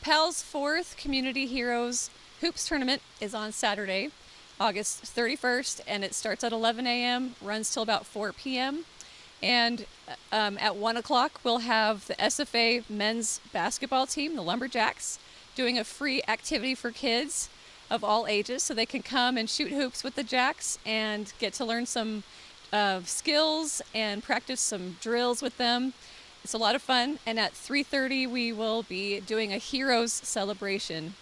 PAL's fourth Community Heroes Hoops Tournament is on Saturday, August 31st, and it starts at 11 a.m., runs till about 4 p.m., and at 1 o'clock, we'll have the SFA men's basketball team, the Lumberjacks, doing a free activity for kids of all ages, so they can come and shoot hoops with the Jacks and get to learn some skills and practice some drills with them. It's a lot of fun. And at 3:30, we will be doing a Heroes celebration.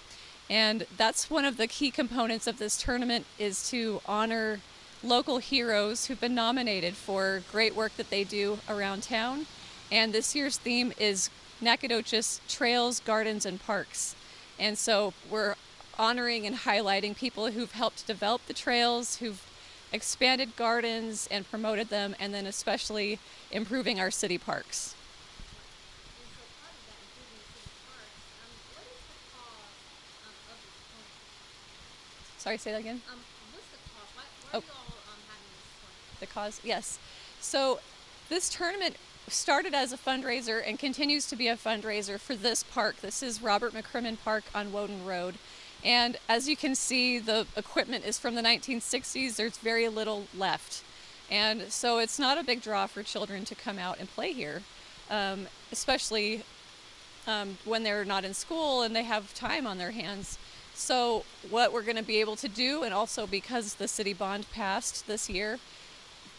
And that's one of the key components of this tournament, is to honor local heroes who've been nominated for great work that they do around town. And this year's theme is Nacogdoches Trails, Gardens, and Parks. And so we're honoring and highlighting people who've helped develop the trails, who've expanded gardens and promoted them, and then especially improving our city parks. Sorry, say that again? What's the cost? Why are you all having this tournament? The cause? Yes. So this tournament started as a fundraiser and continues to be a fundraiser for this park. This is Robert McCrimmon Park on Woden Road. And as you can see, the equipment is from the 1960s. There's very little left. And so it's not a big draw for children to come out and play here, especially when they're not in school and they have time on their hands. So what we're going to be able to do, and also because the city bond passed this year,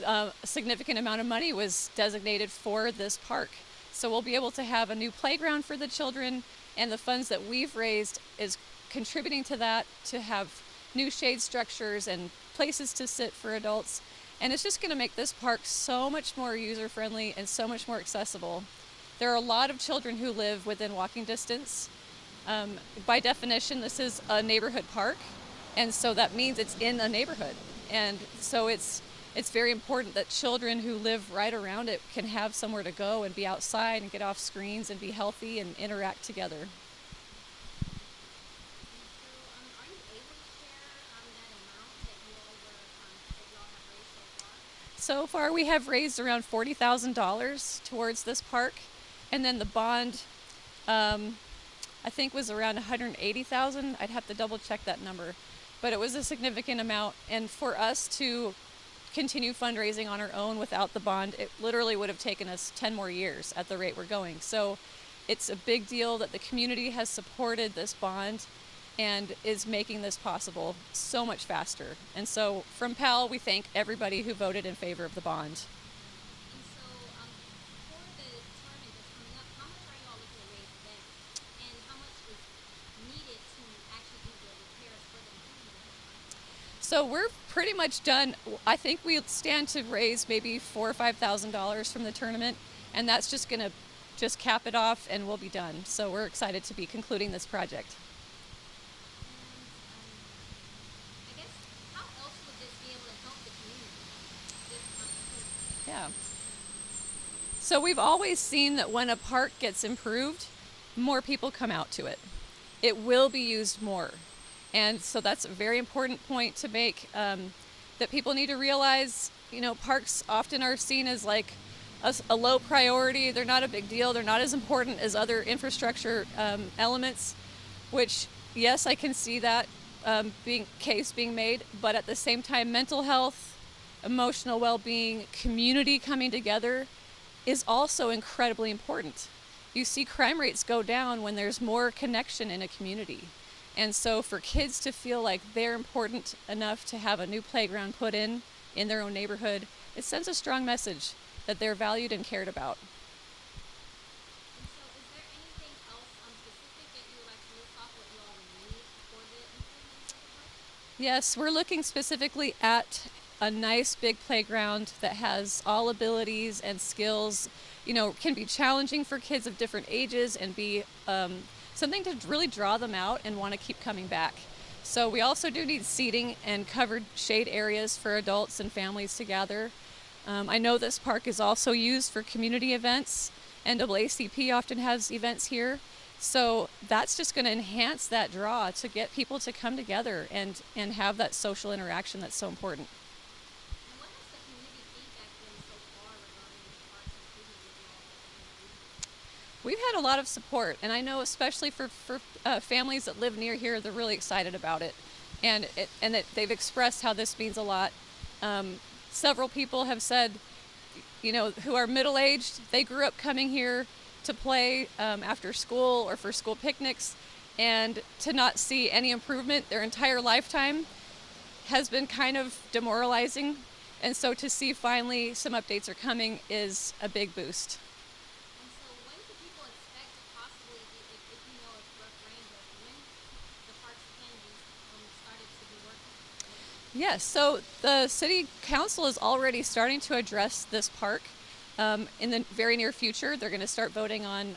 a significant amount of money was designated for this park. So we'll be able to have a new playground for the children, and the funds that we've raised is contributing to that, to have new shade structures and places to sit for adults. And it's just going to make this park so much more user-friendly and so much more accessible. There are a lot of children who live within walking distance. By definition, this is a neighborhood park, and so that means it's in a neighborhood. And so it's very important that children who live right around it can have somewhere to go and be outside and get off screens and be healthy and interact together. Are you able to share that amount that you all have raised so far? So far, we have raised around $40,000 towards this park, and then the bond, I think, was around $180,000. I'd have to double check that number, but it was a significant amount. And for us to continue fundraising on our own without the bond, it literally would have taken us 10 more years at the rate we're going. So it's a big deal that the community has supported this bond and is making this possible so much faster. And so from PAL, we thank everybody who voted in favor of the bond. And so for the tournament that's coming up, how much are you all looking to raise then? And how much is needed to actually do the repairs for the improvement? So we're pretty much done. I think we stand to raise maybe $4,000 or $5,000 from the tournament, and that's just going to just cap it off and we'll be done. So we're excited to be concluding this project. I guess, how else would this be able to help the community? Yeah. So we've always seen that when a park gets improved, more people come out to it. It will be used more. And so that's a very important point to make, that people need to realize, parks often are seen as like a low priority. They're not a big deal. They're not as important as other infrastructure elements, which, yes, I can see that being made, but at the same time, mental health, emotional well-being, community coming together is also incredibly important. You see crime rates go down when there's more connection in a community. And so for kids to feel like they're important enough to have a new playground put in their own neighborhood, it sends a strong message that they're valued and cared about. And so is there anything else specific that you would like to list off what you all would need for the improvements of the park? Yes, we're looking specifically at a nice big playground that has all abilities and skills, can be challenging for kids of different ages and be something to really draw them out and want to keep coming back. So we also do need seating and covered shade areas for adults and families to gather. I know this park is also used for community events. NAACP often has events here. So that's just going to enhance that draw to get people to come together and have that social interaction that's so important. And what has the community feedback been so far regarding the park's improvement that you all have been doing? We've had a lot of support, and I know especially for families that live near here, they're really excited about it, and they've expressed how this means a lot. Several people have said, who are middle-aged, they grew up coming here to play after school or for school picnics, and to not see any improvement their entire lifetime has been kind of demoralizing. And so to see finally some updates are coming is a big boost. And so when do people expect to possibly, if you know it's rough range of when the parks can be started to be working? Yes, so the city council is already starting to address this park. In the very near future, they're going to start voting on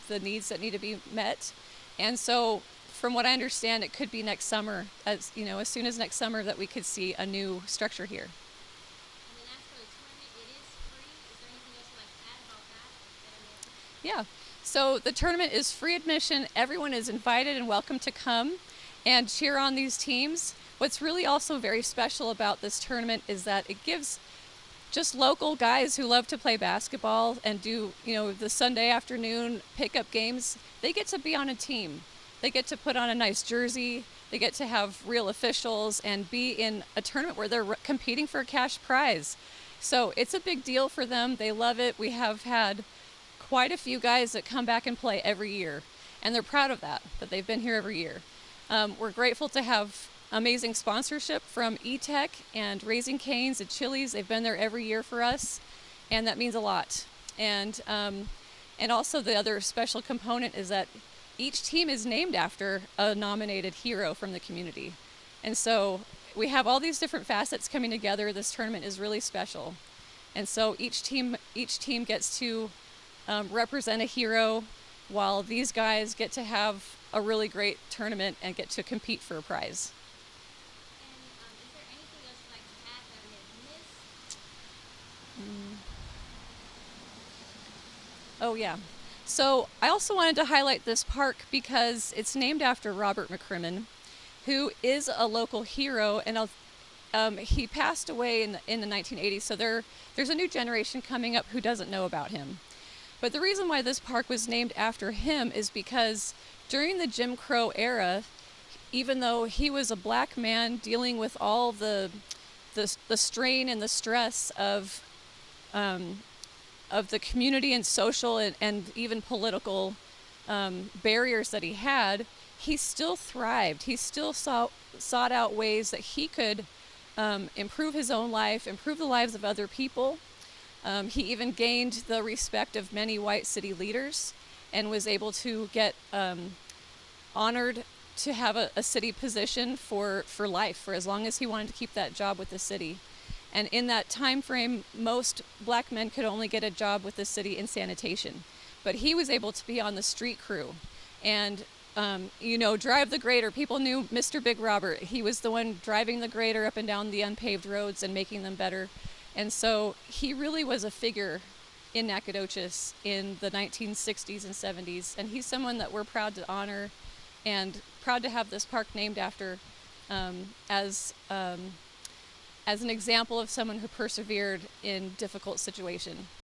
the needs that need to be met. And so from what I understand, it could be next summer, as soon as next summer, that we could see a new structure here. And then as for the tournament, it is free. Is there anything else you'd like to add about that I missed? Yeah, so the tournament is free admission. Everyone is invited and welcome to come and cheer on these teams. What's really also very special about this tournament is that it gives just local guys who love to play basketball and do, the Sunday afternoon pickup games, they get to be on a team. They get to put on a nice jersey. They get to have real officials and be in a tournament where they're competing for a cash prize. So it's a big deal for them. They love it. We have had quite a few guys that come back and play every year, and they're proud of that they've been here every year. We're grateful to have amazing sponsorship from E-Tech and Raising Cane's and Chili's. They've been there every year for us, and that means a lot. And also the other special component is that each team is named after a nominated hero from the community. And so we have all these different facets coming together. This tournament is really special. And so each team gets to represent a hero, while these guys get to have a really great tournament and get to compete for a prize. And is there anything else you'd like to add that I may have missed? Oh yeah. So I also wanted to highlight this park because it's named after Robert McCrimmon, who is a local hero, and he passed away in the 1980s. So there's a new generation coming up who doesn't know about him. But the reason why this park was named after him is because during the Jim Crow era, even though he was a black man dealing with all the strain and the stress of the community and social and even political barriers that he had, he still thrived. He still sought out ways that he could improve his own life, improve the lives of other people. He even gained the respect of many white city leaders and was able to get honored to have a city position for life, for as long as he wanted to keep that job with the city. And in that time frame, most black men could only get a job with the city in sanitation. But he was able to be on the street crew and, drive the grader. People knew Mr. Big Robert. He was the one driving the grader up and down the unpaved roads and making them better. And so he really was a figure in Nacogdoches in the 1960s and 70s. And he's someone that we're proud to honor and proud to have this park named after as an example of someone who persevered in difficult situations.